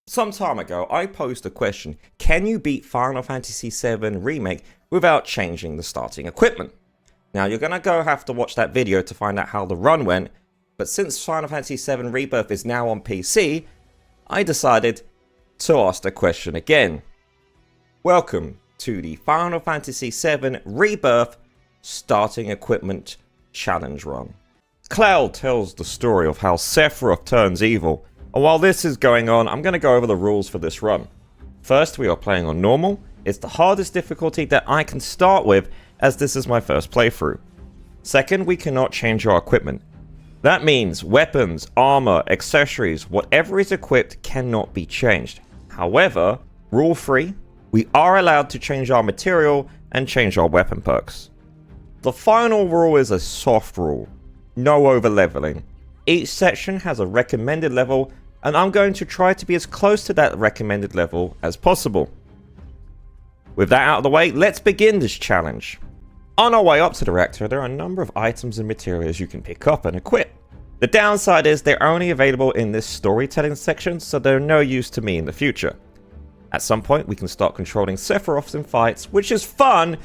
Some time ago, I posed a question: can you beat Final Fantasy VII Remake without changing the starting equipment? Now, you're gonna have to watch that video to find out how the run went, but since Final Fantasy VII Rebirth is now on PC, I decided to ask the question again. Welcome to the Final Fantasy VII Rebirth Starting Equipment Challenge Run. Cloud tells the story of how Sephiroth turns evil, and while this is going on, I'm going to go over the rules for this run. First, we are playing on normal. It's the hardest difficulty that I can start with, as this is my first playthrough. Second, we cannot change our equipment. That means weapons, armor, accessories, whatever is equipped cannot be changed. However, rule 3, we are allowed to change our material and change our weapon perks. The final rule is a soft rule. No over leveling. Each section has a recommended level, and I'm going to try to be as close to that recommended level as possible. With that out of the way, let's begin this challenge. On our way up to the reactor, there are a number of items and materials you can pick up and equip. The downside is they're only available in this storytelling section, so they're no use to me in the future. At some point, we can start controlling Sephiroth in fights, which is fun,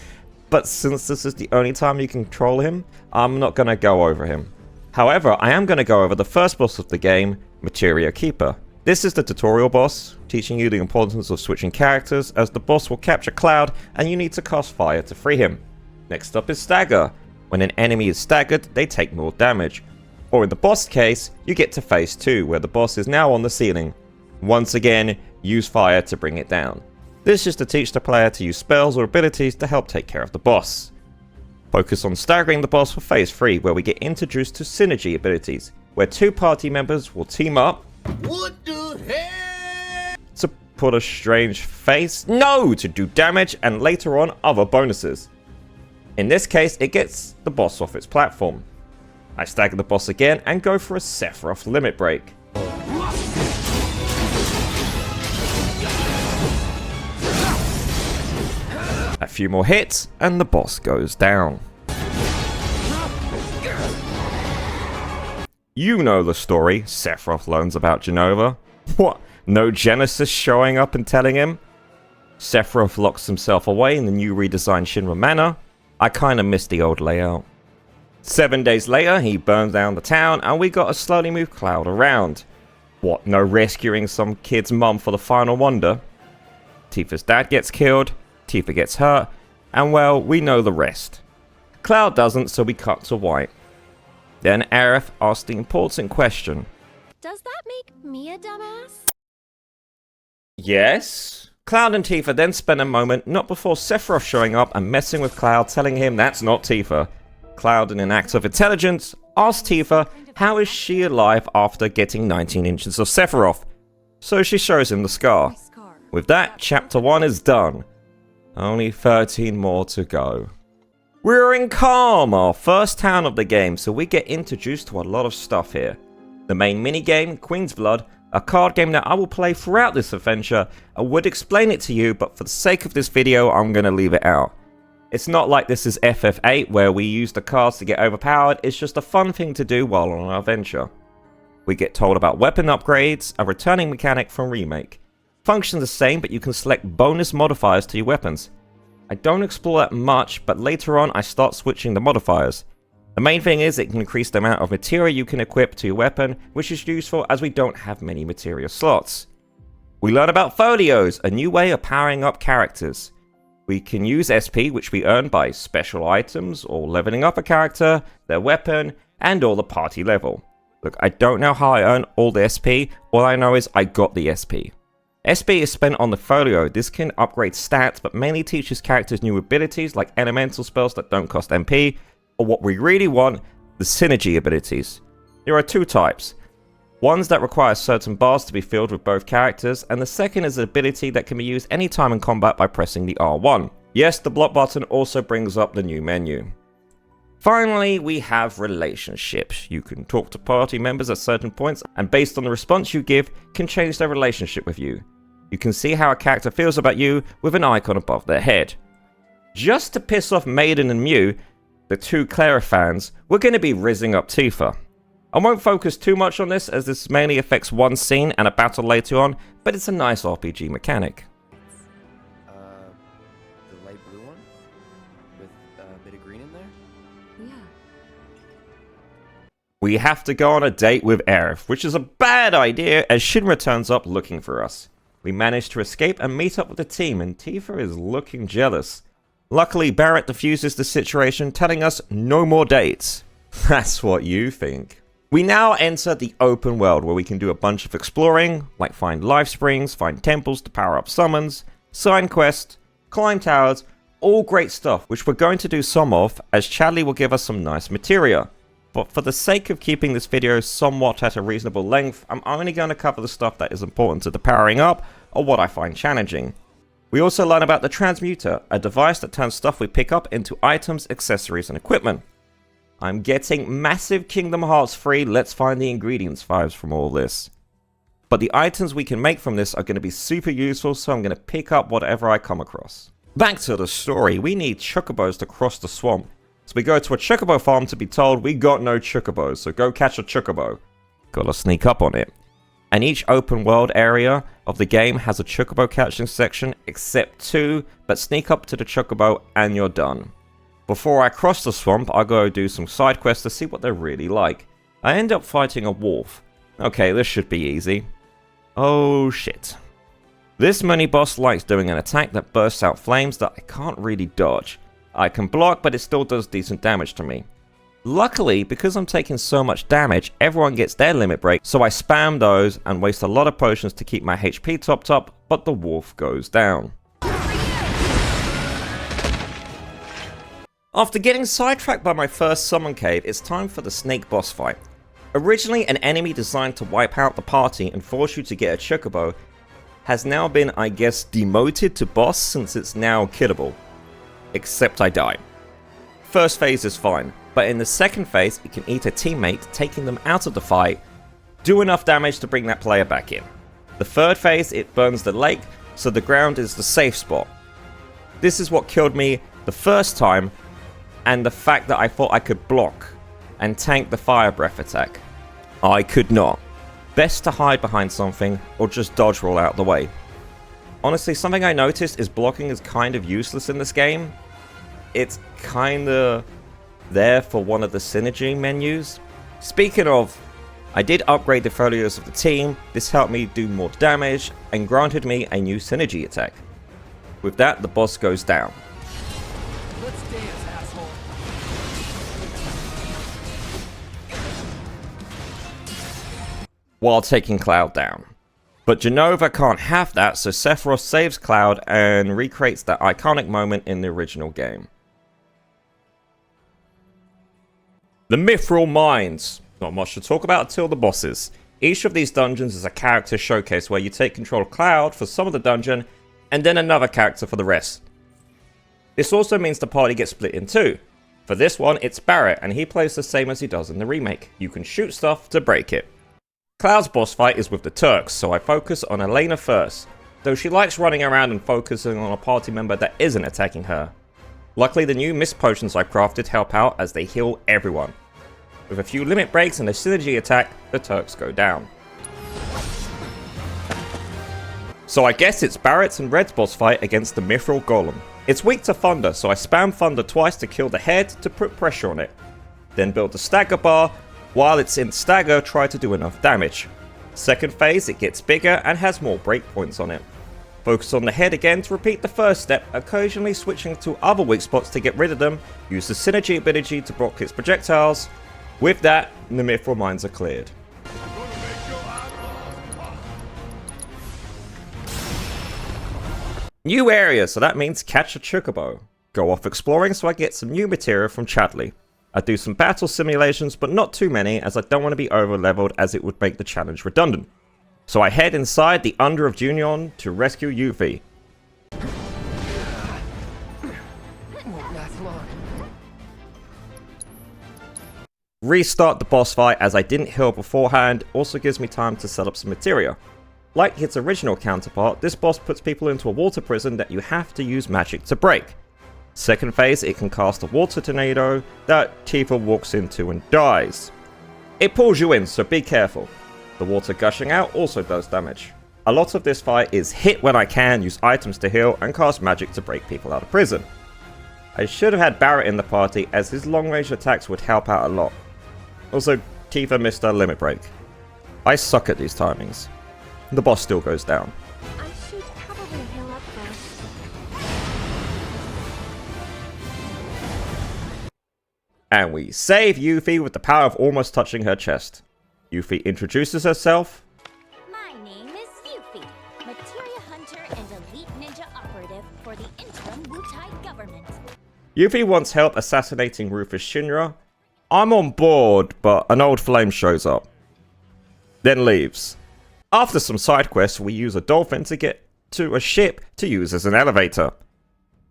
but since this is the only time you can control him, I'm not going to go over him. However, I am going to go over the first boss of the game, Materia Keeper. This is the tutorial boss, teaching you the importance of switching characters, as the boss will capture Cloud and you need to cast fire to free him. Next up is Stagger. When an enemy is staggered, they take more damage. Or in the boss case, you get to phase 2, where the boss is now on the ceiling. Once again, use fire to bring it down. This is to teach the player to use spells or abilities to help take care of the boss. Focus on staggering the boss for phase 3, where we get introduced to synergy abilities, where two party members will team up to put a strange face, to do damage, and later on other bonuses. In this case, it gets the boss off its platform. I stagger the boss again and go for a Sephiroth limit break. A few more hits and the boss goes down. You know the story. Sephiroth learns about Genova. What? No Genesis showing up and telling him? Sephiroth locks himself away in the new redesigned Shinra Manor. I kinda missed the old layout. 7 days later, he burns down the town and we gotta slowly move Cloud around. What, no rescuing some kid's mum for the final wonder? Tifa's dad gets killed, Tifa gets hurt, and well, we know the rest. Cloud doesn't, so we cut to white. Then Aerith asks the important question. Does that make me a dumbass? Yes? Cloud and Tifa then spend a moment not before Sephiroth showing up and messing with Cloud, telling him that's not Tifa. Cloud, in an act of intelligence, asks Tifa how is she alive after getting 19 inches of Sephiroth. So she shows him the scar. With that, chapter 1 is done. Only 13 more to go. We're in Kalm, our first town of the game, so we get introduced to a lot of stuff here. The main minigame, Queen's Blood, a card game that I will play throughout this adventure. I would explain it to you, but for the sake of this video, I'm going to leave it out. It's not like this is FF8 where we use the cards to get overpowered, it's just a fun thing to do while on our adventure. We get told about weapon upgrades, a returning mechanic from Remake. Functions the same, but you can select bonus modifiers to your weapons. I don't explore that much, but later on I start switching the modifiers. The main thing is it can increase the amount of material you can equip to your weapon, which is useful as we don't have many material slots. We learn about folios, a new way of powering up characters. We can use SP, which we earn by special items or leveling up a character, their weapon, and or the party level. Look, I don't know how I earn all the SP, all I know is I got the SP. SP is spent on the folio. This can upgrade stats, but mainly teaches characters new abilities like elemental spells that don't cost MP, or what we really want, the synergy abilities. There are two types. Ones that require certain bars to be filled with both characters, and the second is an ability that can be used anytime in combat by pressing the R1. Yes, the block button also brings up the new menu. Finally, we have relationships. You can talk to party members at certain points, and based on the response you give, can change their relationship with you. You can see how a character feels about you with an icon above their head. Just to piss off Maiden and Mew, the two Clara fans, we're going to be rizzing up Tifa. I won't focus too much on this as this mainly affects one scene and a battle later on, but it's a nice RPG mechanic. The light blue one? With a bit of green in there? Yeah. We have to go on a date with Aerith, which is a bad idea as Shinra turns up looking for us. We manage to escape and meet up with the team, and Tifa is looking jealous. Luckily, Barrett diffuses the situation, telling us no more dates. That's what you think. We now enter the open world where we can do a bunch of exploring, like find life springs, find temples to power up summons, sign quests, climb towers, all great stuff, which we're going to do some of, as Chadley will give us some nice materia. But for the sake of keeping this video somewhat at a reasonable length, I'm only going to cover the stuff that is important to the powering up, or what I find challenging. We also learn about the transmuter, a device that turns stuff we pick up into items, accessories, and equipment. I'm getting massive Kingdom Hearts 3 let's find the ingredients vibes from all this. But the items we can make from this are going to be super useful, so I'm going to pick up whatever I come across. Back to the story, we need chocobos to cross the swamp. So we go to a chocobo farm to be told we got no chocobos, so go catch a chocobo. Gotta sneak up on it. And each open world area of the game has a chocobo catching section, except 2, but sneak up to the chocobo and you're done. Before I cross the swamp, I go do some side quests to see what they're really like. I end up fighting a wolf. Okay, this should be easy. Oh shit. This mini boss likes doing an attack that bursts out flames that I can't really dodge. I can block, but it still does decent damage to me. Luckily, because I'm taking so much damage, everyone gets their limit break, so I spam those and waste a lot of potions to keep my HP topped up, but the wolf goes down. After getting sidetracked by my first summon cave, it's time for the snake boss fight. Originally an enemy designed to wipe out the party and force you to get a chocobo, has now been, I guess, demoted to boss since it's now killable. Except I die. First phase is fine, but in the second phase it can eat a teammate, taking them out of the fight, do enough damage to bring that player back in. The third phase it burns the lake, so the ground is the safe spot. This is what killed me the first time, and the fact that I thought I could block and tank the fire breath attack. I could not. Best to hide behind something or just dodge roll out the way. Honestly, something I noticed is blocking is kind of useless in this game. It's kinda there for one of the synergy menus. Speaking of, I did upgrade the folios of the team. This helped me do more damage and granted me a new synergy attack. With that, the boss goes down. Let's dance, asshole. While taking Cloud down. But Genova can't have that, so Sephiroth saves Cloud and recreates that iconic moment in the original game. The Mythril Mines. Not much to talk about until the bosses. Each of these dungeons is a character showcase where you take control of Cloud for some of the dungeon, and then another character for the rest. This also means the party gets split in two. For this one, it's Barrett, and he plays the same as he does in the remake. You can shoot stuff to break it. Cloud's boss fight is with the Turks, so I focus on Elena first, though she likes running around and focusing on a party member that isn't attacking her. Luckily, the new mist potions I crafted help out as they heal everyone. With a few limit breaks and a synergy attack, the Turks go down. So I guess it's Barrett's and Red's boss fight against the Mythril Golem. It's weak to Thunder, so I spam Thunder twice to kill the head to put pressure on it. Then build the stagger bar. While it's in stagger, try to do enough damage. Second phase, it gets bigger and has more breakpoints on it. Focus on the head again to repeat the first step, occasionally switching to other weak spots to get rid of them. Use the synergy ability to block its projectiles. With that, the Mythril Mines are cleared. New area, so that means catch a chocobo. Go off exploring so I get some new material from Chadley. I do some battle simulations, but not too many, as I don't want to be over leveled as it would make the challenge redundant. So I head inside the Under of Junon to rescue Yuffie. Restart the boss fight as I didn't heal beforehand, also gives me time to set up some materia. Like its original counterpart, this boss puts people into a water prison that you have to use magic to break. Second phase, it can cast a water tornado that Tifa walks into and dies. It pulls you in, so be careful. The water gushing out also does damage. A lot of this fight is hit when I can, use items to heal, and cast magic to break people out of prison. I should have had Barret in the party, as his long range attacks would help out a lot. Also, Tifa missed her limit break. I suck at these timings. The boss still goes down. I should probably heal up first. And we save Yuffie with the power of almost touching her chest. Yuffie introduces herself. My name is Yuffie, materia hunter and elite ninja operative for the interim Wutai government. Yuffie wants help assassinating Rufus Shinra. I'm on board, but an old flame shows up. Then leaves. After some side quests, we use a dolphin to get to a ship to use as an elevator.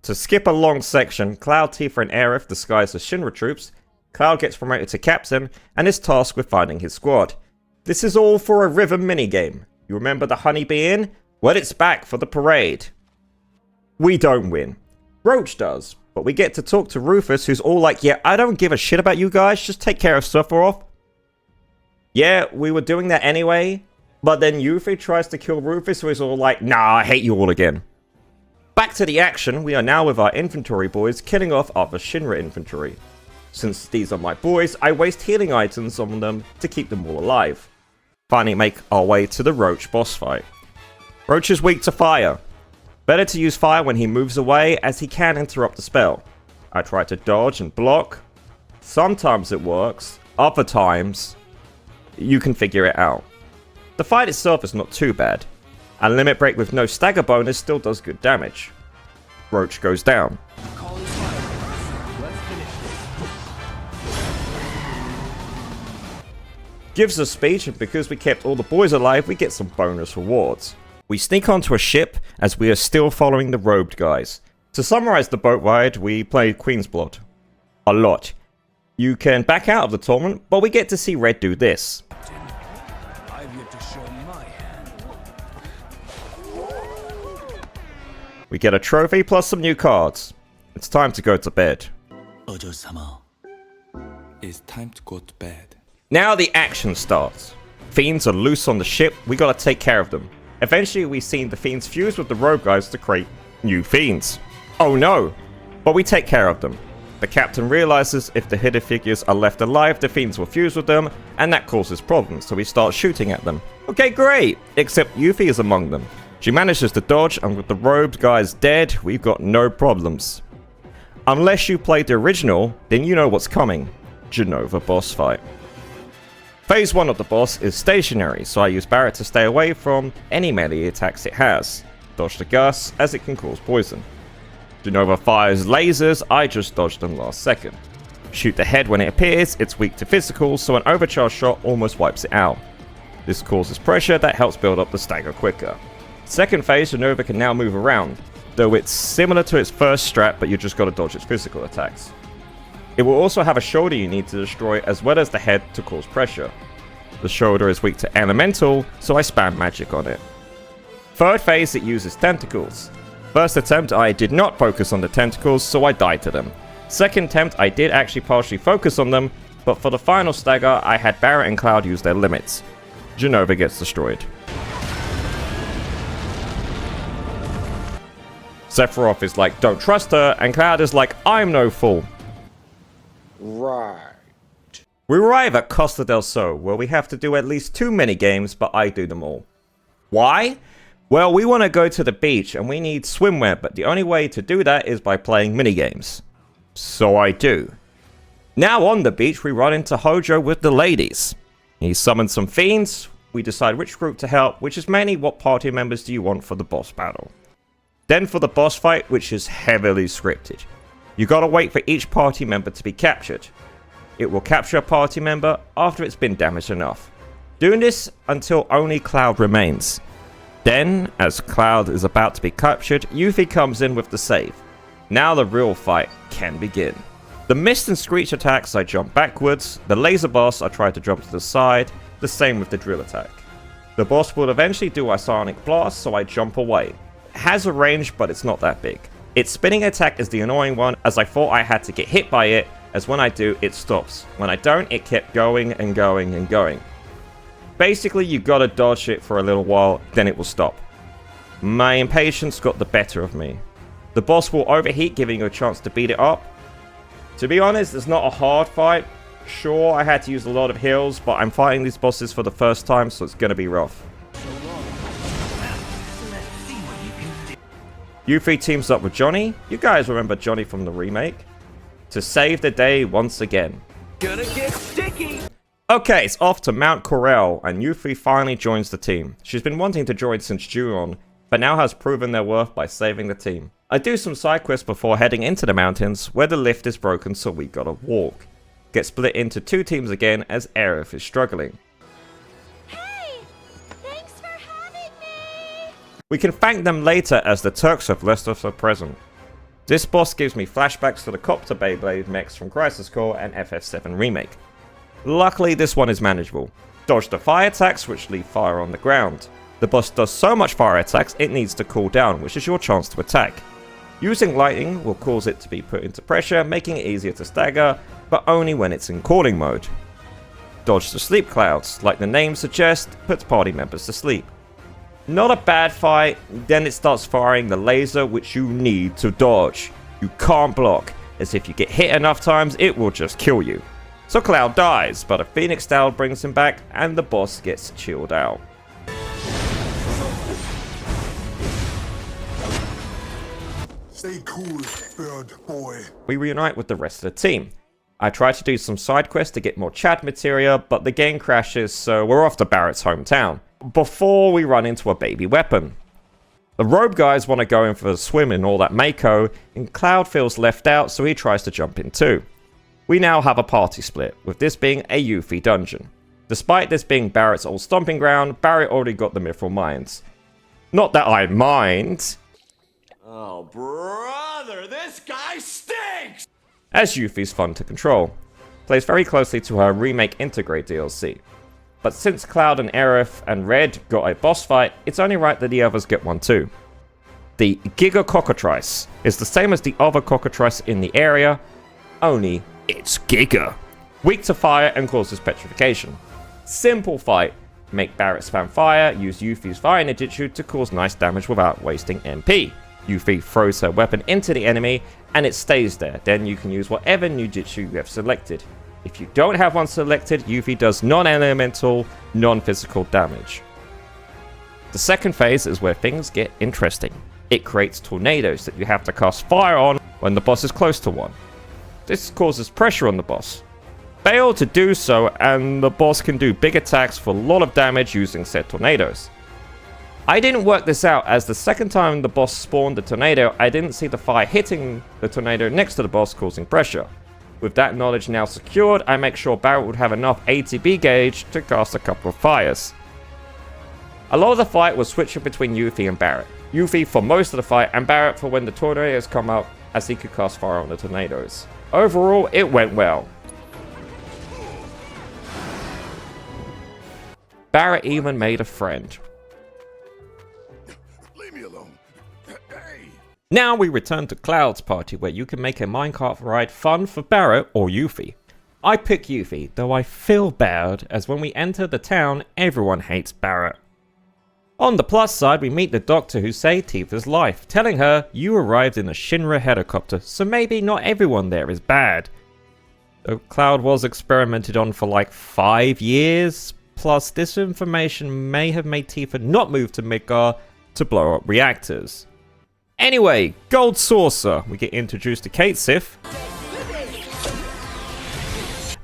To skip a long section, Cloud, Tifa, and Aerith disguised as Shinra troops. Cloud gets promoted to captain and is tasked with finding his squad. This is all for a rhythm minigame. You remember the honeybee inn? Well, it's back for the parade. We don't win. Roach does, but we get to talk to Rufus, who's all like, yeah, I don't give a shit about you guys, just take care of Sephiroth. Yeah, we were doing that anyway, but then Yuffie tries to kill Rufus, who is all like, nah, I hate you all again. Back to the action, we are now with our inventory boys killing off other Shinra infantry. Since these are my boys, I waste healing items on them to keep them all alive. Finally make our way to the Roach boss fight. Roach is weak to fire. Better to use fire when he moves away, as he can interrupt the spell. I try to dodge and block. Sometimes it works, other times you can figure it out. The fight itself is not too bad. A limit break with no stagger bonus still does good damage. Roach goes down. Gives a speech, and because we kept all the boys alive, we get some bonus rewards. We sneak onto a ship, as we are still following the robed guys. To summarize the boat ride, we played Queen's Blood. A lot. You can back out of the tournament, but we get to see Red do this. I've yet to show my hand. We get a trophy plus some new cards. It's time to go to bed. Ojo-sama. It's time to go to bed. Now the action starts. Fiends are loose on the ship, we gotta take care of them. Eventually we see the fiends fuse with the rogue guys to create new fiends. Oh no! But we take care of them. The captain realizes if the hidden figures are left alive, the fiends will fuse with them, and that causes problems, so we start shooting at them. Okay, great! Except Yuffie is among them. She manages to dodge, and with the robed guys dead, we've got no problems. Unless you played the original, then you know what's coming. Jenova boss fight. Phase 1 of the boss is stationary, so I use Barret to stay away from any melee attacks it has. Dodge the Gus, as it can cause poison. Jenova fires lasers, I just dodged them last second. Shoot the head when it appears, it's weak to physical, so an overcharged shot almost wipes it out. This causes pressure that helps build up the stagger quicker. Second phase, Jenova can now move around, though it's similar to its first strat, but you just gotta dodge its physical attacks. It will also have a shoulder you need to destroy, as well as the head to cause pressure. The shoulder is weak to elemental, so I spam magic on it. Third phase, it uses tentacles. First attempt, I did not focus on the tentacles, so I died to them. Second attempt, I did actually partially focus on them, but for the final stagger, I had Barret and Cloud use their limits. Jenova gets destroyed. Sephiroth is like, don't trust her, and Cloud is like, I'm no fool. Right. We arrive at Costa del Sol, where we have to do at least 2 minigames, but I do them all. Why? Well, we want to go to the beach, and we need swimwear, but the only way to do that is by playing minigames. So I do. Now on the beach, we run into Hojo with the ladies. He summons some fiends, we decide which group to help, which is mainly what party members do you want for the boss battle. Then for the boss fight, which is heavily scripted. You gotta wait for each party member to be captured. It will capture a party member after it's been damaged enough. Doing this until only Cloud remains. Then, as Cloud is about to be captured, Yuffie comes in with the save. Now the real fight can begin. The mist and screech attacks, I jump backwards. The laser boss, I try to jump to the side. The same with the drill attack. The boss will eventually do a sonic blast, so I jump away. It has a range, but it's not that big. Its spinning attack is the annoying one, as I thought I had to get hit by it, as when I do, it stops. When I don't, it kept going and going and going. Basically, you gotta dodge it for a little while, then it will stop. My impatience got the better of me. The boss will overheat, giving you a chance to beat it up. To be honest, it's not a hard fight. Sure, I had to use a lot of heals, but I'm fighting these bosses for the first time, so it's gonna be rough. Yuffie teams up with Johnny. You guys remember Johnny from the remake? To save the day once again. Gonna get sticky! Okay, it's off to Mount Corel, and Yuffie finally joins the team. She's been wanting to join since Junon, but now has proven their worth by saving the team. I do some side quests before heading into the mountains, where the lift is broken, so we gotta walk. Get split into 2 teams again as Aerith is struggling. Hey! Thanks for having me! We can thank them later as the Turks have left us a present. This boss gives me flashbacks to the Copter Beyblade mechs from Crisis Core and FF7 Remake. Luckily, this one is manageable. Dodge the fire attacks, which leave fire on the ground. The boss does so much fire attacks, it needs to cool down, which is your chance to attack. Using lightning will cause it to be put into pressure, making it easier to stagger, but only when it's in cooling mode. Dodge the sleep clouds, like the name suggests, puts party members to sleep. Not a bad fight, then it starts firing the laser which you need to dodge. You can't block, as if you get hit enough times it will just kill you. So Cloud dies, but a Phoenix Down brings him back and the boss gets chilled out. Stay cool, bird boy. We reunite with the rest of the team. I try to do some side quests to get more chat material, but the game crashes, so we're off to Barrett's hometown. Before we run into a baby weapon. The robe guys want to go in for a swim and all that Mako, and Cloud feels left out, so he tries to jump in too. We now have a party split, with this being a Yuffie dungeon. Despite this being Barrett's old stomping ground, Barrett already got the Mythril Mines. Not that I mind. Oh, brother, this guy stinks! As Yuffie's fun to control. Plays very closely to her Remake Integrate DLC. But since Cloud and Aerith and Red got a boss fight, it's only right that the others get one too. The Giga Cockatrice is the same as the other Cockatrice in the area, only it's Giga. Weak to fire and causes petrification. Simple fight. Make Barrett spam fire, use Yuffie's fire ninjutsu to cause nice damage without wasting MP. Yuffie throws her weapon into the enemy and it stays there. Then you can use whatever ninjutsu you have selected. If you don't have one selected, Yuffie does non-elemental, non-physical damage. The second phase is where things get interesting. It creates tornadoes that you have to cast fire on when the boss is close to one. This causes pressure on the boss. Fail to do so and the boss can do big attacks for a lot of damage using said tornadoes. I didn't work this out, as the second time the boss spawned the tornado, I didn't see the fire hitting the tornado next to the boss causing pressure. With that knowledge now secured, I make sure Barrett would have enough ATB gauge to cast a couple of fires. A lot of the fight was switching between Yuffie and Barrett. Yuffie for most of the fight and Barrett for when the tornadoes come out, as he could cast fire on the tornadoes. Overall, it went well. Barrett even made a friend. Leave me alone. Hey! Now we return to Cloud's party, where you can make a minecart ride fun for Barrett or Yuffie. I pick Yuffie, though I feel bad, as when we enter the town, everyone hates Barrett. On the plus side, we meet the doctor who saved Tifa's life, telling her you arrived in a Shinra helicopter, so maybe not everyone there is bad. Though Cloud was experimented on for like 5 years, plus this information may have made Tifa not move to Midgar to blow up reactors. Anyway, Gold Saucer, we get introduced to Cait Sith.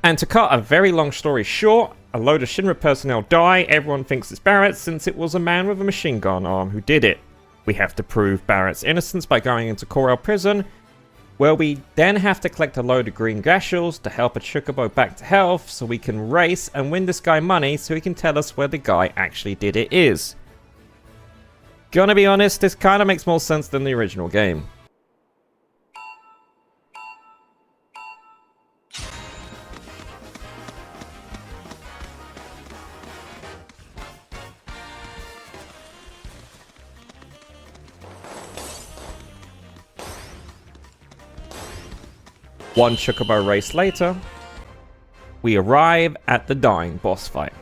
And to cut a very long story short, a load of Shinra personnel die, everyone thinks it's Barrett since it was a man with a machine gun arm who did it. We have to prove Barrett's innocence by going into Corel prison, where we then have to collect a load of green gassholes to help a Chocobo back to health so we can race and win this guy money so he can tell us where the guy actually did it is. Gonna be honest, this kinda makes more sense than the original game. One Chocobo race later, we arrive at the dying boss fight.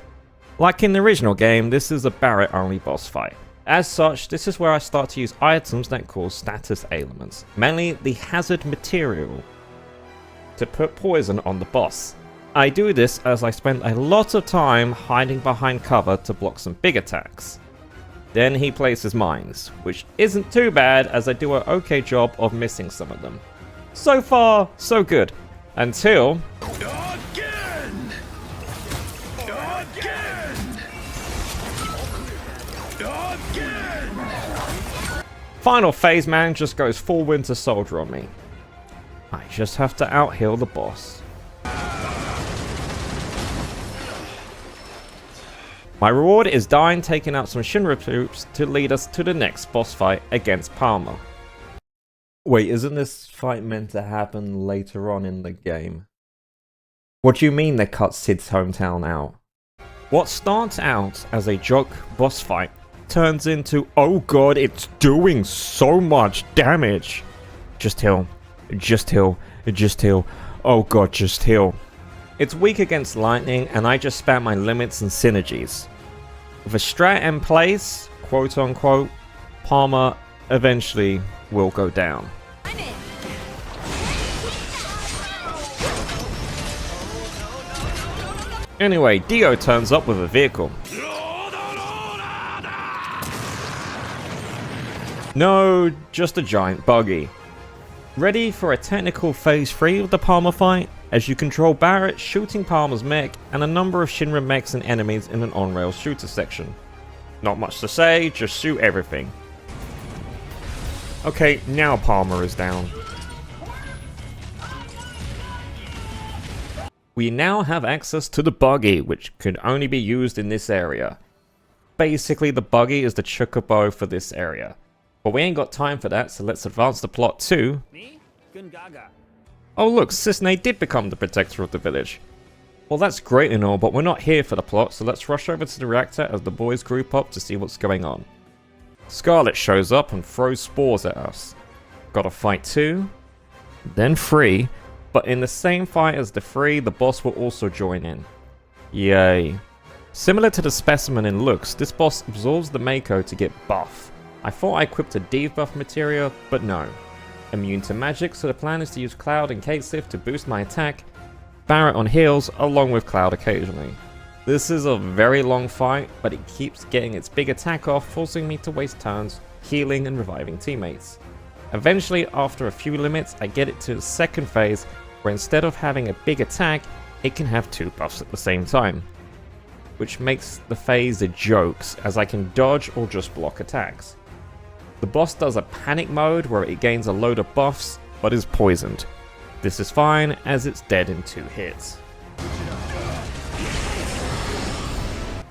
Like in the original game, this is a Barret only boss fight. As such, this is where I start to use items that cause status ailments, mainly the hazard material, to put poison on the boss. I do this as I spend a lot of time hiding behind cover to block some big attacks. Then he places mines, which isn't too bad as I do an okay job of missing some of them. So far, so good. Until... Again! Again! Again! Final phase man just goes full Winter Soldier on me. I just have to out-heal the boss. My reward is dying taking out some Shinra troops to lead us to the next boss fight against Palmer. Wait, isn't this fight meant to happen later on in the game? What do you mean they cut Cid's hometown out? What starts out as a joke boss fight turns into, oh god, it's doing so much damage. Just heal, just heal, just heal, oh god, just heal. It's weak against lightning and I just spam my limits and synergies. With a strat in place, quote unquote, Palmer eventually will go down. Anyway, Dio turns up with a vehicle. No, just a giant buggy. Ready for a technical phase 3 of the Palmer fight, as you control Barret shooting Palmer's mech and a number of Shinra mechs and enemies in an on-rail shooter section. Not much to say, just shoot everything. Okay, now Palmer is down. We now have access to the buggy, which could only be used in this area. Basically, the buggy is the chocobo for this area. But we ain't got time for that, so let's advance the plot to... Me? Gongaga. Oh look, Cisne did become the protector of the village. Well, that's great and all, but we're not here for the plot, so let's rush over to the reactor as the boys group up to see what's going on. Scarlet shows up and throws spores at us. Gotta fight 2, then 3, but in the same fight as the 3, the boss will also join in. Yay. Similar to the specimen in looks, this boss absorbs the Mako to get buff. I thought I equipped a debuff materia, but no. Immune to magic, so the plan is to use Cloud and Cait Sith to boost my attack, Barret on heals, along with Cloud occasionally. This is a very long fight, but it keeps getting its big attack off, forcing me to waste turns healing and reviving teammates. Eventually, after a few limits, I get it to the second phase, where instead of having a big attack, it can have 2 buffs at the same time. Which makes the phase a joke, as I can dodge or just block attacks. The boss does a panic mode where it gains a load of buffs, but is poisoned. This is fine, as it's dead in 2 hits.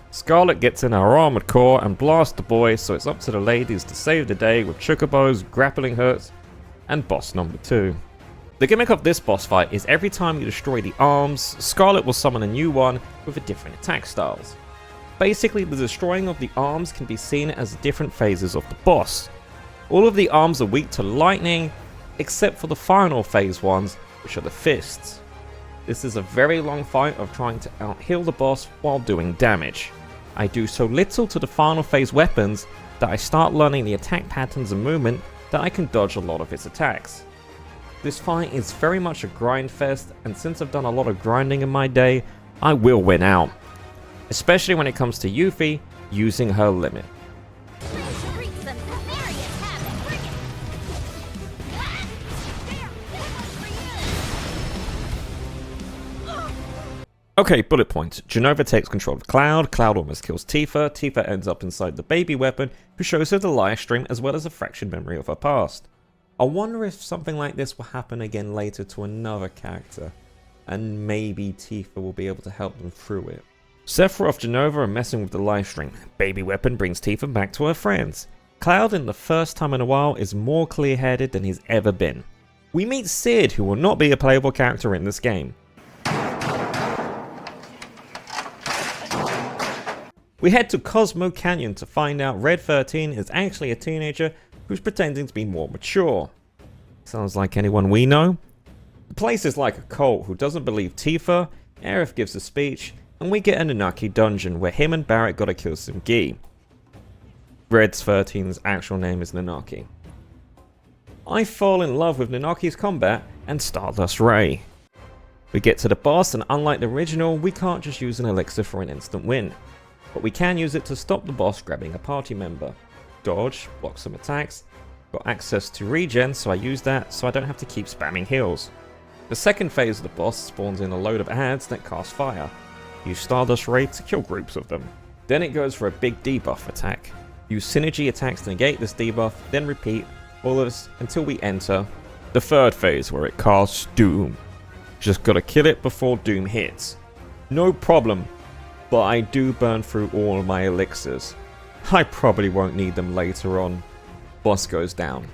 Scarlet gets in our armored core and blasts the boy, so it's up to the ladies to save the day with chocobos, grappling hooks, and boss number 2. The gimmick of this boss fight is every time you destroy the arms, Scarlet will summon a new one with a different attack styles. Basically, the destroying of the arms can be seen as different phases of the boss. All of the arms are weak to lightning, except for the final phase ones, which are the fists. This is a very long fight of trying to out-heal the boss while doing damage. I do so little to the final phase weapons that I start learning the attack patterns and movement that I can dodge a lot of its attacks. This fight is very much a grind fest, and since I've done a lot of grinding in my day, I will win out. Especially when it comes to Yuffie using her limit. Okay, bullet points. Jenova takes control of Cloud, Cloud almost kills Tifa, Tifa ends up inside the baby weapon, who shows her the live stream as well as a fractured memory of her past. I wonder if something like this will happen again later to another character, and maybe Tifa will be able to help them through it. Sephiroth, Jenova are messing with the live stream. Baby weapon brings Tifa back to her friends. Cloud, in the first time in a while, is more clear-headed than he's ever been. We meet Cid, who will not be a playable character in this game. We head to Cosmo Canyon to find out Red 13 is actually a teenager who's pretending to be more mature. Sounds like anyone we know? The place is like a cult who doesn't believe Tifa, Aerith gives a speech, and we get an Nanaki dungeon where him and Barrett gotta kill some Gi. Red's 13's actual name is Nanaki. I fall in love with Nanaki's combat and Stardust Ray. We get to the boss, and unlike the original, we can't just use an elixir for an instant win, but we can use it to stop the boss grabbing a party member. Dodge, block some attacks, got access to regen, so I use that so I don't have to keep spamming heals. The second phase of the boss spawns in a load of ads that cast fire. Use Stardust Ray to kill groups of them. Then it goes for a big debuff attack. Use synergy attacks to negate this debuff, then repeat all of this until we enter the third phase where it casts Doom. Just gotta kill it before Doom hits. No problem, but I do burn through all of my elixirs. I probably won't need them later on. Boss goes down.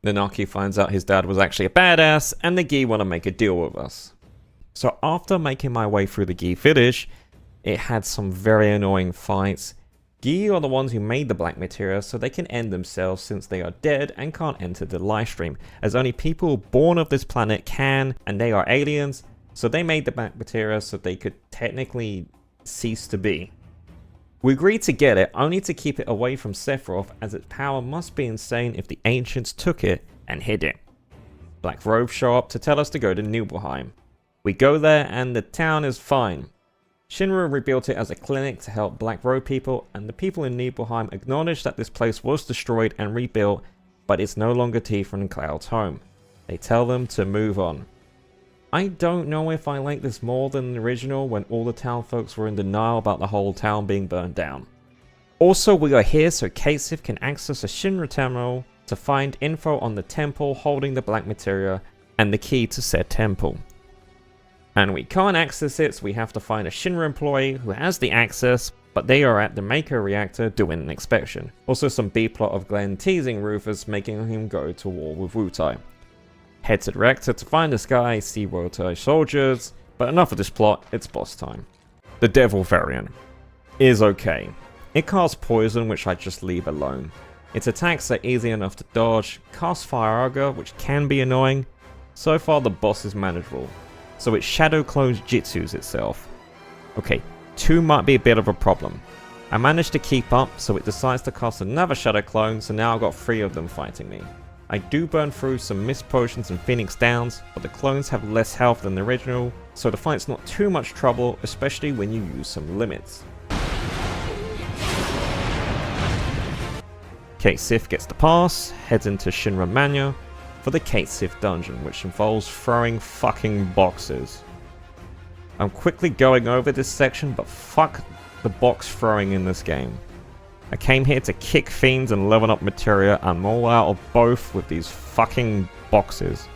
Nanaki finds out his dad was actually a badass, and the Gi want to make a deal with us. So after making my way through the Gi village, it had some very annoying fights. Gi are the ones who made the black materia, so they can end themselves since they are dead and can't enter the livestream, as only people born of this planet can, and they are aliens, so they made the black materia so they could technically cease to be. We agreed to get it, only to keep it away from Sephiroth, as its power must be insane if the ancients took it and hid it. Black robes show up to tell us to go to Nibelheim. We go there and the town is fine. Shinra rebuilt it as a clinic to help black robe people, and the people in Nibelheim acknowledge that this place was destroyed and rebuilt, but it's no longer Tifa and Cloud's home. They tell them to move on. I don't know if I like this more than the original when all the town folks were in denial about the whole town being burned down. Also, we are here so Cait can access a Shinra terminal to find info on the temple holding the black materia and the key to said temple. And we can't access it, so we have to find a Shinra employee who has the access, but they are at the Mako reactor doing an inspection. Also some B-plot of Glenn teasing Rufus, making him go to war with Wutai. Head to the reactor to find this guy, see Wutai soldiers, but enough of this plot, it's boss time. The Devil variant is okay. It casts poison, which I just leave alone. Its attacks are easy enough to dodge, casts Fire Auger, which can be annoying. So far the boss is manageable. So it shadow clones Jitsus itself. Okay, 2 might be a bit of a problem. I managed to keep up, so it decides to cast another shadow clone, so now I've got 3 of them fighting me. I do burn through some mist potions and Phoenix Downs, but the clones have less health than the original, so the fight's not too much trouble, especially when you use some limits. Cait Sith gets the pass, heads into Shinra Manya for the Cait Sith dungeon, which involves throwing fucking boxes. I'm quickly going over this section, but fuck the box throwing in this game. I came here to kick fiends and level up materia, and I'm all out of both with these fucking boxes.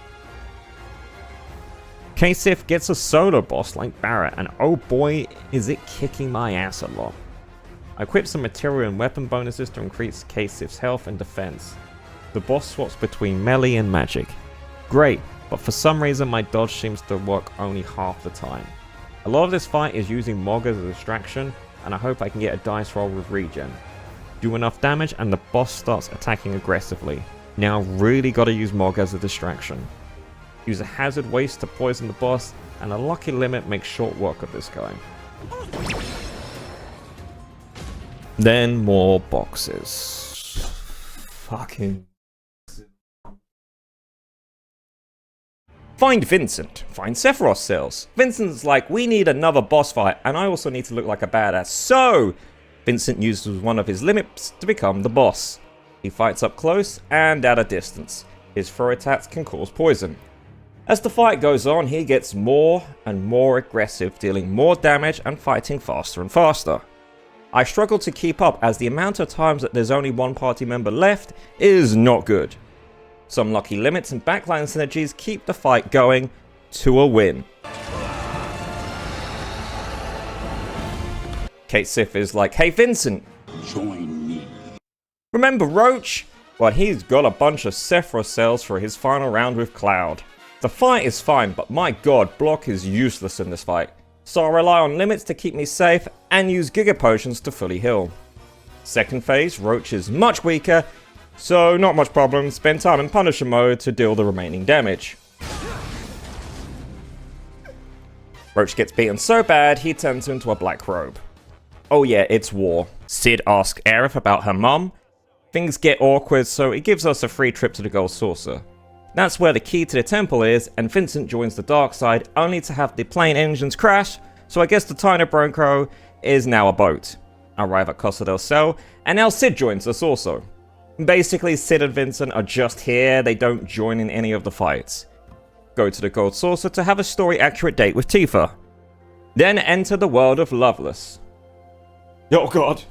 Cait Sith gets a solo boss like Barrett, and oh boy is it kicking my ass a lot. I equip some material and weapon bonuses to increase Cait Sith's health and defense. The boss swaps between melee and magic. Great, but for some reason my dodge seems to work only half the time. A lot of this fight is using Mog as a distraction, and I hope I can get a dice roll with regen. Do enough damage and the boss starts attacking aggressively. Now really gotta use Mog as a distraction. Use a hazard waste to poison the boss, and a lucky limit makes short work of this guy. Then more boxes. Fucking... Find Vincent. Find Sephiroth's cells. Vincent's like, we need another boss fight, and I also need to look like a badass. So, Vincent uses one of his limits to become the boss. He fights up close and at a distance. His throw attacks can cause poison. As the fight goes on, he gets more and more aggressive, dealing more damage and fighting faster and faster. I struggle to keep up as the amount of times that there's only one party member left is not good. Some lucky limits and backline synergies keep the fight going to a win. Cait Sith is like, hey Vincent, Join me. remember Roach? Well, he's got a bunch of Sephiroth cells for his final round with Cloud. The fight is fine, but my god, block is useless in this fight. So I rely on limits to keep me safe and use Giga Potions to fully heal. Second phase, Roach is much weaker, so not much problem, spend time in Punisher mode to deal the remaining damage. Roach gets beaten so bad, he turns into a black robe. Oh yeah, it's war. Cid asks Aerith about her mum. Things get awkward, so it gives us a free trip to the Gold Saucer. That's where the key to the temple is, and Vincent joins the dark side, only to have the plane engines crash, so I guess the Tiny Bronco is now a boat. Arrive at Costa del Sol, and now Cid joins us also. Basically, Cid and Vincent are just here, they don't join in any of the fights. Go to the Gold Saucer to have a story-accurate date with Tifa. Then enter the world of Loveless. Oh god.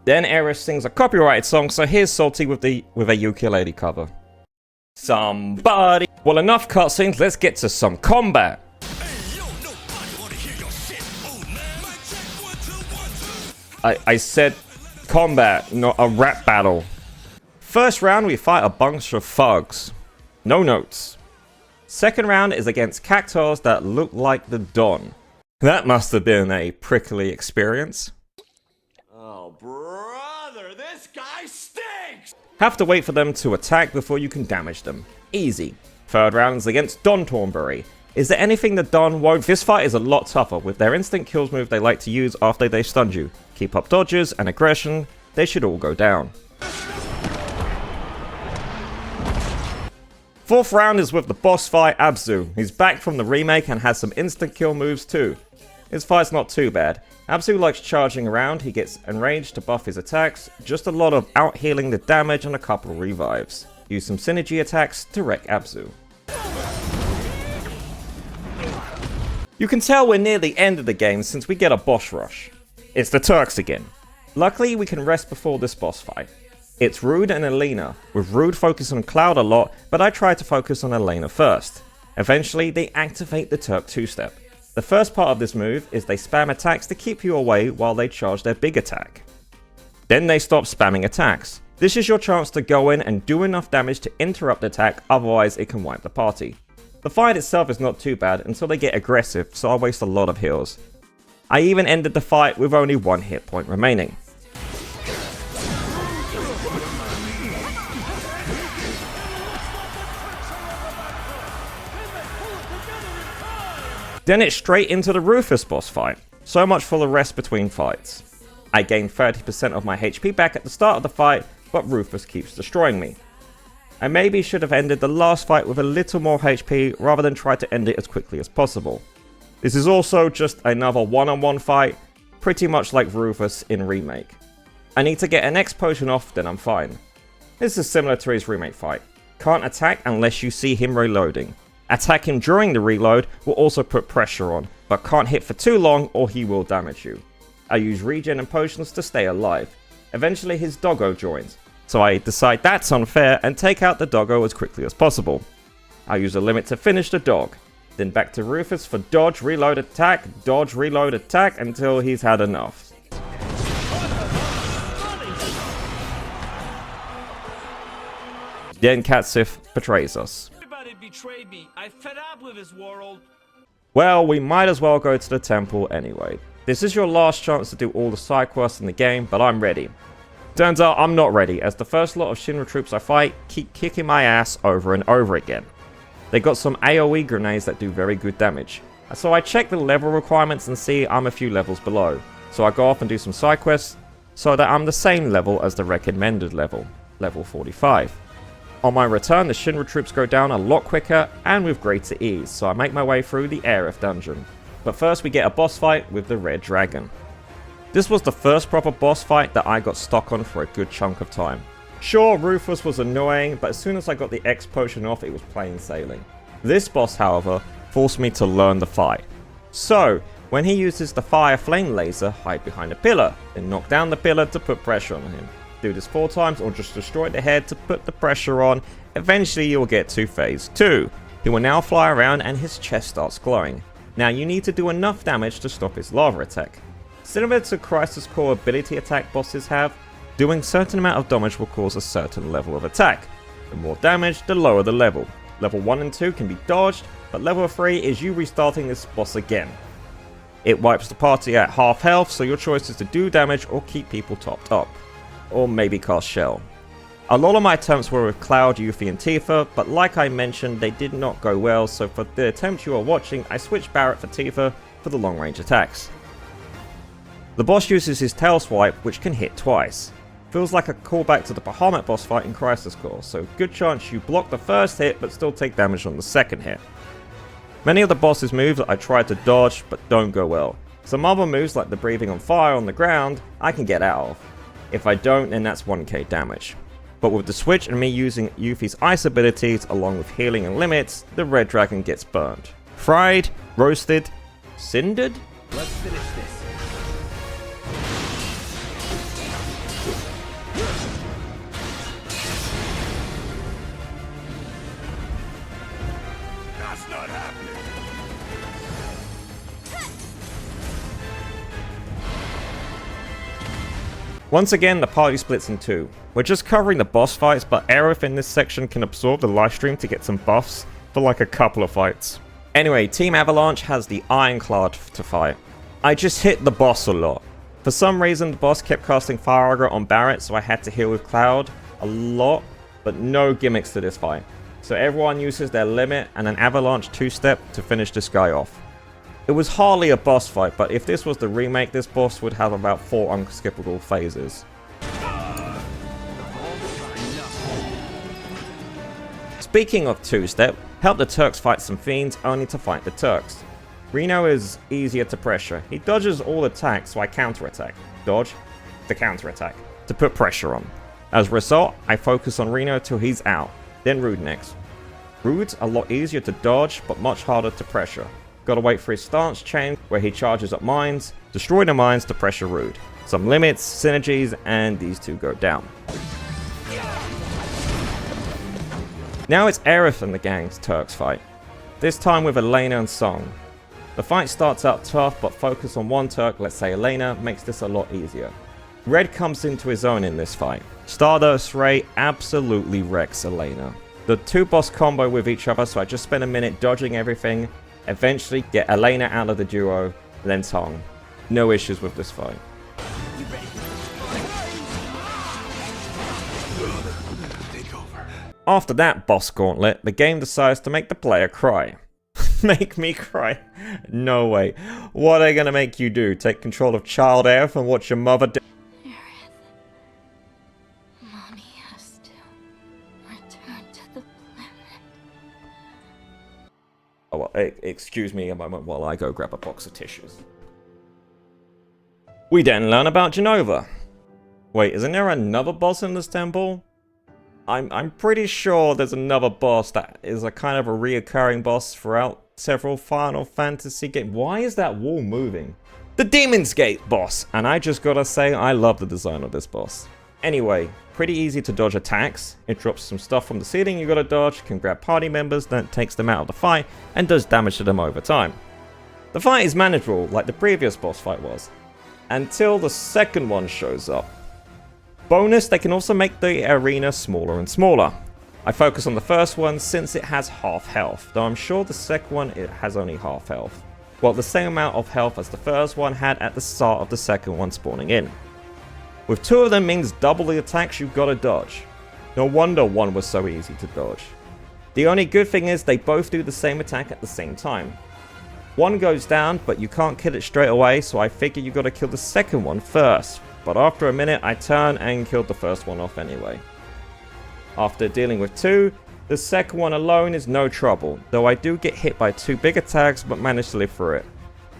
Then Aerith sings a copyrighted song, so here's Salty with a ukulele cover. Somebody. Well, enough cutscenes, let's get to some combat. I said combat, not a rap battle. First round, we fight a bunch of thugs. No notes. Second round is against cactuars that look like the Don. That must have been a prickly experience. Oh, brother, this guy stinks! Have to wait for them to attack before you can damage them. Easy. Third round is against Don Thornberry. Is there anything the Don won't? This fight is a lot tougher with their instant kills move they like to use after they stun you. Keep up dodges and aggression, they should all go down. Fourth round is with the boss fight Abzu. He's back from the remake and has some instant kill moves too. His fight's not too bad. Abzu likes charging around, he gets enraged to buff his attacks, just a lot of out healing the damage and a couple revives. Use some synergy attacks to wreck Abzu. You can tell we're near the end of the game since we get a boss rush. It's the Turks again. Luckily we can rest before this boss fight. It's Rude and Elena, with Rude focusing on Cloud a lot, but I try to focus on Elena first. Eventually they activate the Turk 2-step. The first part of this move is they spam attacks to keep you away while they charge their big attack. Then they stop spamming attacks. This is your chance to go in and do enough damage to interrupt the attack, otherwise it can wipe the party. The fight itself is not too bad until they get aggressive, so I waste a lot of heals. I even ended the fight with only one hit point remaining. Then it's straight into the Rufus boss fight. So much for the rest between fights. I gain 30% of my HP back at the start of the fight, but Rufus keeps destroying me. I maybe should have ended the last fight with a little more HP rather than try to end it as quickly as possible. This is also just another one-on-one fight, pretty much like Rufus in Remake. I need to get an X potion off, then I'm fine. This is similar to his Remake fight. Can't attack unless you see him reloading. Attack him during the reload will also put pressure on, but can't hit for too long or he will damage you. I use regen and potions to stay alive. Eventually his doggo joins, so I decide that's unfair and take out the doggo as quickly as possible. I use a limit to finish the dog, then back to Rufus for dodge, reload, attack until he's had enough. Then Sith betrays us. Everybody betrayed me. I fed up with this world. Well, we might as well go to the temple anyway. This is your last chance to do all the side quests in the game, but I'm ready. Turns out I'm not ready, as the first lot of Shinra troops I fight keep kicking my ass over and over again. They got some AoE grenades that do very good damage. So I check the level requirements and see I'm a few levels below. So I go off and do some side quests, so that I'm the same level as the recommended level, level 45. On my return, the Shinra troops go down a lot quicker and with greater ease, so I make my way through the Aerith dungeon. But first we get a boss fight with the Red Dragon. This was the first proper boss fight that I got stuck on for a good chunk of time. Sure, Rufus was annoying, but as soon as I got the X potion off, it was plain sailing. This boss, however, forced me to learn the fight. So, when he uses the fire flame laser, hide behind a pillar, then knock down the pillar to put pressure on him. Do this 4 times or just destroy the head to put the pressure on. Eventually you'll get to phase 2. He will now fly around and his chest starts glowing. Now you need to do enough damage to stop his lava attack. Similar to Crisis Core ability attack bosses have, doing certain amount of damage will cause a certain level of attack. The more damage, the lower the level. Level 1 and 2 can be dodged, but level 3 is you restarting this boss again. It wipes the party at half health, so your choice is to do damage or keep people topped up. or maybe cast Shell. A lot of my attempts were with Cloud, Yuffie and Tifa, but like I mentioned, they did not go well, so for the attempt you are watching, I switched Barret for Tifa for the long range attacks. The boss uses his tail swipe, which can hit twice. Feels like a callback to the Bahamut boss fight in Crisis Core, so good chance you block the first hit but still take damage on the second hit. Many of the boss's moves I tried to dodge but don't go well. Some other moves like the breathing on fire on the ground, I can get out of. If I don't, then that's 1k damage. But with the switch and me using Yuffie's ice abilities along with healing and limits, the red dragon gets burned. Fried, roasted, cindered? Let's finish this. That's not happening. Once again, the party splits in two. We're just covering the boss fights, but Aerith in this section can absorb the livestream to get some buffs for like a couple of fights. Anyway, Team Avalanche has the Ironclad to fight. I just hit the boss a lot. For some reason, the boss kept casting Fire Aggro on Barret, so I had to heal with Cloud a lot, but no gimmicks to this fight. So everyone uses their limit and an Avalanche 2-step to finish this guy off. It was hardly a boss fight, but if this was the remake, this boss would have about 4 unskippable phases. Speaking of 2-step, help the Turks fight some fiends only to fight the Turks. Reno is easier to pressure. He dodges all attacks, so I counterattack. Dodge, the counterattack, to put pressure on. As a result, I focus on Reno till he's out, then Rude next. Rude's a lot easier to dodge, but much harder to pressure. Gotta wait for his stance change, where he charges up mines, destroy the mines to pressure Rude. Some limits, synergies, and these two go down. Now it's Aerith and the gang's Turks fight. This time with Elena and Song. The fight starts out tough, but focus on one Turk, let's say Elena, makes this a lot easier. Red comes into his own in this fight. Stardust Ray absolutely wrecks Elena. The two boss combo with each other, so I just spent a minute dodging everything, eventually get Elena out of the duo, then Song. No issues with this fight. After that boss gauntlet, the game decides to make the player cry. Make me cry? No way. What are they gonna make you do? Take control of child Aerith and watch your mother die? Aerith, Mommy has to return to the planet. Oh, well, excuse me a moment while I go grab a box of tissues. We then learn about Genova. Wait, isn't there another boss in this temple? I'm pretty sure there's another boss that is a kind of a reoccurring boss throughout several Final Fantasy games. Why is that wall moving? The Demon's Gate boss! And I just gotta say, I love the design of this boss. Anyway, pretty easy to dodge attacks. It drops some stuff from the ceiling you gotta dodge, can grab party members, then takes them out of the fight, and does damage to them over time. The fight is manageable, like the previous boss fight was, until the second one shows up. Bonus, they can also make the arena smaller and smaller. I focus on the first one since it has half health, though I'm sure the second one it has only half health. Well, the same amount of health as the first one had at the start of the second one spawning in. With two of them means double the attacks you've got to dodge. No wonder one was so easy to dodge. The only good thing is they both do the same attack at the same time. One goes down, but you can't kill it straight away, so I figure you got to kill the second one first. But after a minute, I turn and killed the first one off anyway. After dealing with two, the second one alone is no trouble, though I do get hit by two big attacks but manage to live through it.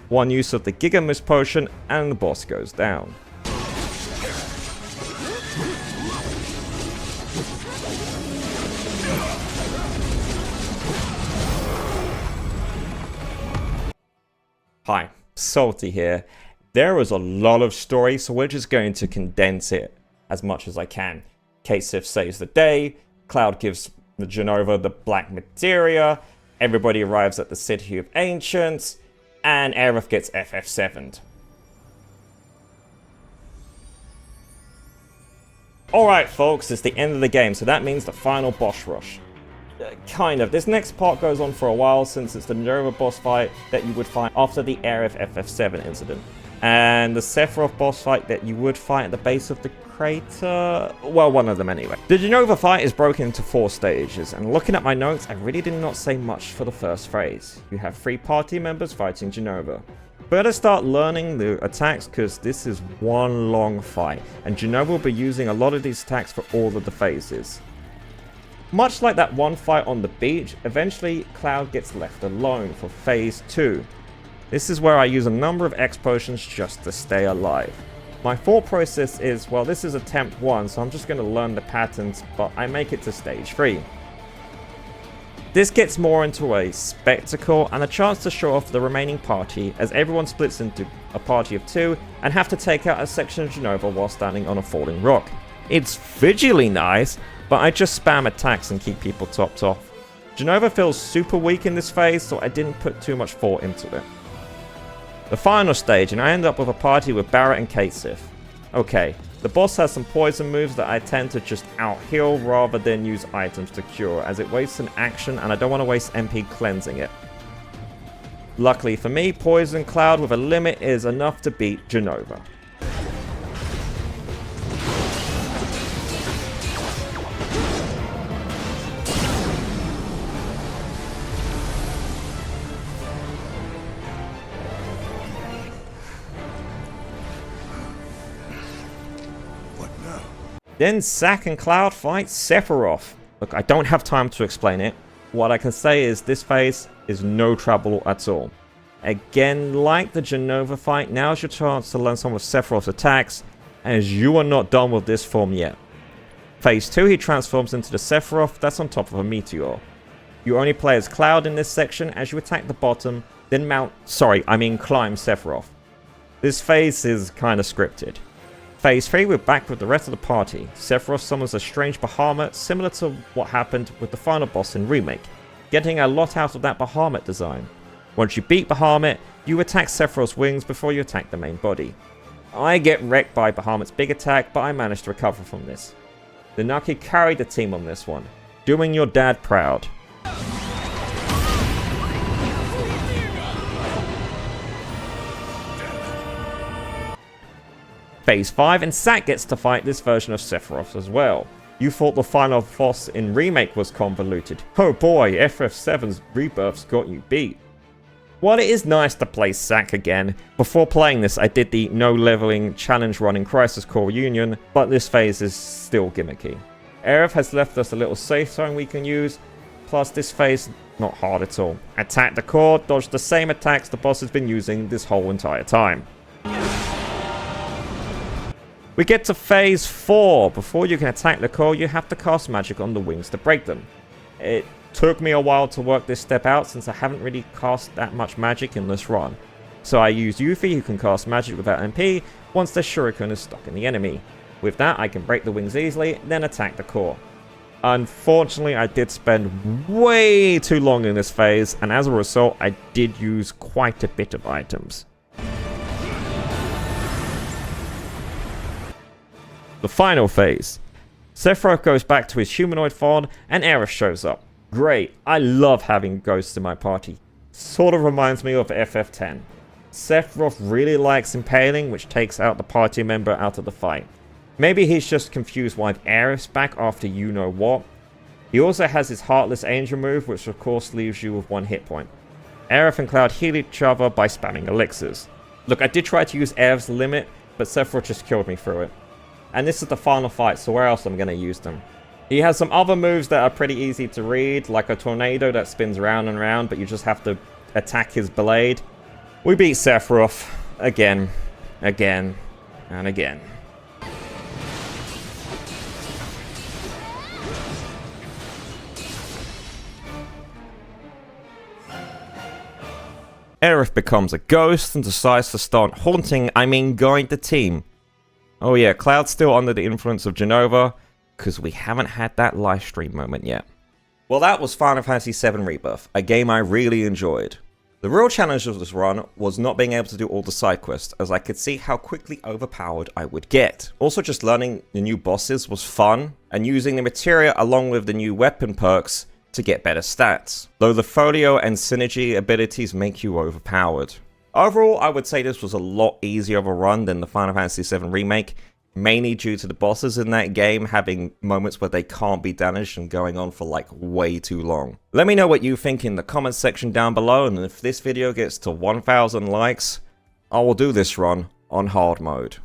One use of the Giga Mist potion and the boss goes down. Hi, Salty here. There was a lot of story, so we're just going to condense it as much as I can. Cait saves the day, Cloud gives the Genova the black materia, everybody arrives at the City of Ancients, and Aerith gets FF7'd. Alright folks, it's the end of the game, so that means the final boss rush. Kind of. This next part goes on for a while since it's the Genova boss fight that you would fight after the Aerith FF7 incident. And the Sephiroth boss fight that you would fight at the base of the crater. Well, one of them anyway. The Genova fight is broken into 4 stages, and looking at my notes, I really did not say much for the first phase. You have 3 party members fighting Genova. Better start learning the attacks because this is one long fight, and Genova will be using a lot of these attacks for all of the phases. Much like that one fight on the beach, eventually Cloud gets left alone for phase 2. This is where I use a number of X potions just to stay alive. My thought process is, well, this is attempt 1, so I'm just going to learn the patterns, but I make it to stage 3. This gets more into a spectacle and a chance to show off the remaining party as everyone splits into a party of 2 and have to take out a section of Genova while standing on a falling rock. It's visually nice, but I just spam attacks and keep people topped off. Genova feels super weak in this phase, so I didn't put too much thought into it. The final stage, and I end up with a party with Barret and Cait Sith. Okay, the boss has some poison moves that I tend to just out-heal rather than use items to cure, as it wastes an action and I don't want to waste MP cleansing it. Luckily for me, Poison Cloud with a limit is enough to beat Genova. Then Zack and Cloud fight Sephiroth. Look, I don't have time to explain it. What I can say is this phase is no trouble at all. Again, like the Genova fight, now's your chance to learn some of Sephiroth's attacks, as you are not done with this form yet. Phase 2, he transforms into the Sephiroth that's on top of a meteor. You only play as Cloud in this section as you attack the bottom, then climb Sephiroth. This phase is kinda scripted. Phase 3, we're back with the rest of the party. Sephiroth summons a strange Bahamut similar to what happened with the final boss in Remake, getting a lot out of that Bahamut design. Once you beat Bahamut, you attack Sephiroth's wings before you attack the main body. I get wrecked by Bahamut's big attack, but I managed to recover from this. The Nucky carried the team on this one, doing your dad proud. Phase 5, and Zack gets to fight this version of Sephiroth as well. You thought the final boss in Remake was convoluted. Oh boy, FF7's Rebirth's got you beat. While it is nice to play Zack again, before playing this I did the no leveling challenge run in Crisis Core Union, but this phase is still gimmicky. Aerith has left us a little safe zone we can use, plus this phase not hard at all. Attack the core, dodge the same attacks the boss has been using this whole entire time. We get to phase 4. Before you can attack the core, you have to cast magic on the wings to break them. It took me a while to work this step out since I haven't really cast that much magic in this run. So I use Yuffie, who can cast magic without MP once the shuriken is stuck in the enemy. With that, I can break the wings easily, then attack the core. Unfortunately, I did spend way too long in this phase, and as a result, I did use quite a bit of items. The final phase. Sephiroth goes back to his humanoid form and Aerith shows up. Great, I love having ghosts in my party. Sort of reminds me of FF10. Sephiroth really likes impaling, which takes out the party member out of the fight. Maybe he's just confused why Aerith's back after you know what. He also has his Heartless Angel move, which of course leaves you with 1 hit point. Aerith and Cloud heal each other by spamming elixirs. Look, I did try to use Aerith's limit, but Sephiroth just killed me through it. And this is the final fight, so where else am I going to use them? He has some other moves that are pretty easy to read, like a tornado that spins round and round, but you just have to attack his blade. We beat Sephiroth again, and again. Aerith becomes a ghost and decides to start going the team. Oh yeah, Cloud's still under the influence of Genova, because we haven't had that livestream moment yet. Well, that was Final Fantasy VII Rebirth, a game I really enjoyed. The real challenge of this run was not being able to do all the side quests, as I could see how quickly overpowered I would get. Also, just learning the new bosses was fun, and using the materia along with the new weapon perks to get better stats, though the folio and synergy abilities make you overpowered. Overall, I would say this was a lot easier of a run than the Final Fantasy VII Remake, mainly due to the bosses in that game having moments where they can't be damaged and going on for like way too long. Let me know what you think in the comments section down below, and if this video gets to 1,000 likes, I will do this run on hard mode.